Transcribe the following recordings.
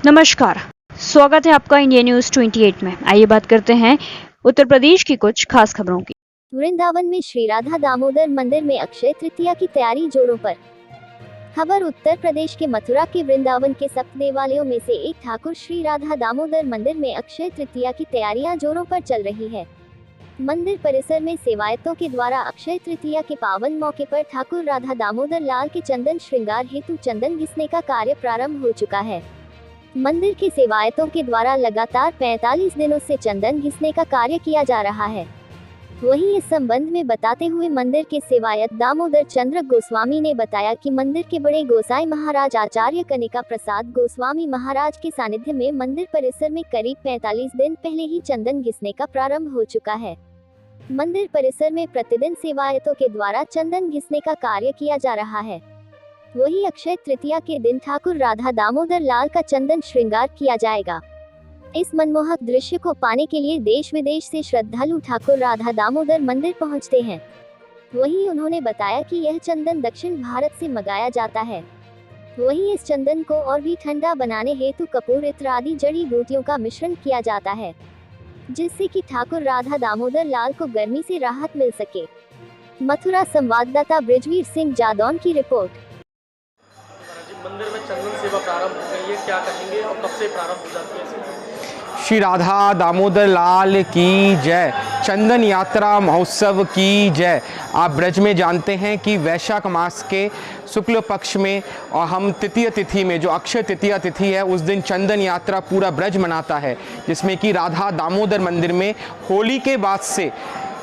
नमस्कार, स्वागत है आपका इंडिया न्यूज 28 में। आइए बात करते हैं उत्तर प्रदेश की कुछ खास खबरों की। वृंदावन में श्री राधा दामोदर मंदिर में अक्षय तृतीया की तैयारी जोरों पर। खबर उत्तर प्रदेश के मथुरा के वृंदावन के सप्त देवालयों में से एक ठाकुर श्री राधा दामोदर मंदिर में अक्षय तृतीया की तैयारियां जोरों पर चल रही है। मंदिर परिसर में सेवायतों के द्वारा अक्षय तृतीया के पावन मौके पर ठाकुर राधा दामोदर लाल के चंदन श्रृंगार हेतु चंदन घिसने का कार्य प्रारंभ हो चुका है। मंदिर के सेवायतों के द्वारा लगातार 45 दिनों से चंदन घिसने का कार्य किया जा रहा है। वहीं इस संबंध में बताते हुए मंदिर के सेवायत दामोदर चंद्र गोस्वामी ने बताया कि मंदिर के बड़े गोसाई महाराज आचार्य कनिका प्रसाद गोस्वामी महाराज के सानिध्य में मंदिर परिसर में करीब 45 दिन पहले ही चंदन घिसने का प्रारंभ हो चुका है। मंदिर परिसर में प्रतिदिन सेवायतों के द्वारा चंदन घिसने का कार्य किया जा रहा है। वही अक्षय तृतीया के दिन ठाकुर राधा दामोदर लाल का चंदन श्रृंगार किया जाएगा। इस मनमोहक दृश्य को पाने के लिए देश विदेश से श्रद्धालु ठाकुर राधा दामोदर मंदिर पहुंचते हैं। वहीं उन्होंने बताया कि यह चंदन दक्षिण भारत से मंगाया जाता है। वहीं इस चंदन को और भी ठंडा बनाने हेतु कपूर इत्र आदि जड़ी बूटियों का मिश्रण किया जाता है, जिससे कि ठाकुर राधा दामोदर लाल को गर्मी से राहत मिल सके। मथुरा संवाददाता ब्रिजवीर सिंह जादौन की रिपोर्ट। मंदिर में चंदन सेवा प्रारंभ हो गई है, क्या कहेंगे और कब से प्रारंभ हो जाती है? श्री राधा दामोदर लाल की जय। चंदन यात्रा महोत्सव की जय। आप ब्रज में जानते हैं कि वैशाख मास के शुक्ल पक्ष में और हम तृतीय तिथि में जो अक्षय तृतीया तिथि है उस दिन चंदन यात्रा पूरा ब्रज मनाता है, जिसमें कि राधा दामोदर मंदिर में होली के बाद से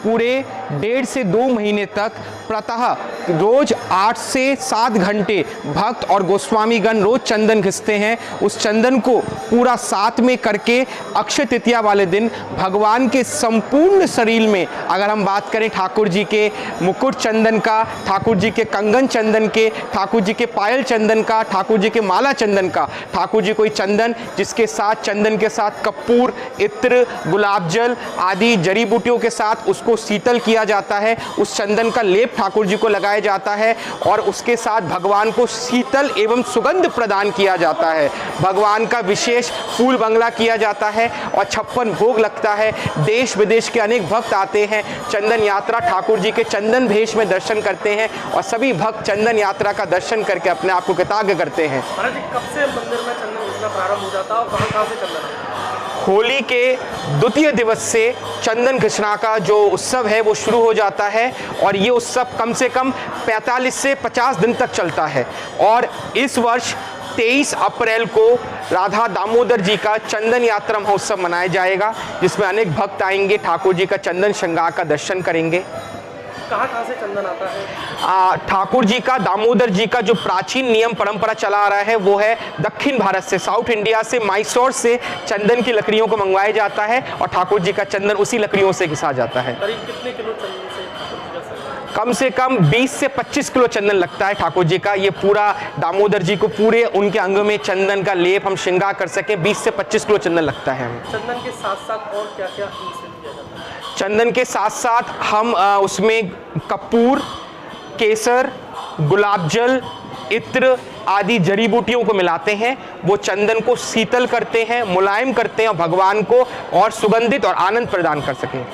पूरे 1.5 से 2 महीने तक प्रातः रोज 8 से 7 घंटे भक्त और गोस्वामीगण रोज चंदन घिसते हैं। उस चंदन को पूरा साथ में करके अक्षय तृतीया वाले दिन भगवान के संपूर्ण शरीर में, अगर हम बात करें ठाकुर जी के मुकुट चंदन का, ठाकुर जी के कंगन चंदन के, ठाकुर जी के पायल चंदन का, ठाकुर जी के माला चंदन का, ठाकुर जी कोई चंदन जिसके साथ चंदन के साथ कपूर, इत्र, गुलाब जल आदि जड़ी बूटियों के साथ उसको शीतल किया जाता है। उस चंदन का लेप ठाकुर जी को लगाया जाता है और उसके साथ भगवान को शीतल एवं सुगंध प्रदान किया जाता है। भगवान का विशेष फूल बंगला किया जाता है और 56 भोग लगता है। देश विदेश के अनेक भक्त आते हैं, चंदन यात्रा ठाकुर जी के चंदन भेष में दर्शन करते हैं और सभी भक्त चंदन यात्रा का दर्शन करके अपने आप को कृतज्ञ करते हैं। महाराज जी, कब से मंदिर में चंदन घिसना प्रारंभ हो जाता है और कहां से चंदन? होली के द्वितीय दिवस से चंदन घिसना का जो उत्सव है वो शुरू हो जाता है और ये उत्सव कम से कम 45 से 50 दिन तक चलता है। और इस वर्ष 23 अप्रैल को राधा दामोदर जी का चंदन यात्रा महोत्सव मनाया जाएगा, जिसमें अनेक भक्त आएंगे, ठाकुर जी का चंदन श्रृंगार का दर्शन करेंगे। कहाँ से चंदन आता है? ठाकुर जी का, दामोदर जी का जो प्राचीन नियम परंपरा चला आ रहा है वो है दक्षिण भारत से, साउथ इंडिया से, मैसूर से चंदन की लकड़ियों को मंगवाया जाता है और ठाकुर जी का चंदन उसी लकड़ियों से घिसा जाता है। करीब कितने किलो चंदन से कम से कम 20 से 25 किलो चंदन लगता है ठाकुर जी का। ये पूरा दामोदर जी को पूरे उनके अंग में चंदन का लेप हम श्रृंगार कर सके, 20 से 25 किलो चंदन लगता है। चंदन के साथ साथ और क्या क्या किया जाता है? चंदन के साथ साथ हम उसमें कपूर, केसर, गुलाब जल, इत्र आदि जड़ी बूटियों को मिलाते हैं। वो चंदन को शीतल करते हैं, मुलायम करते हैं और भगवान को और सुगंधित और आनंद प्रदान कर सकें।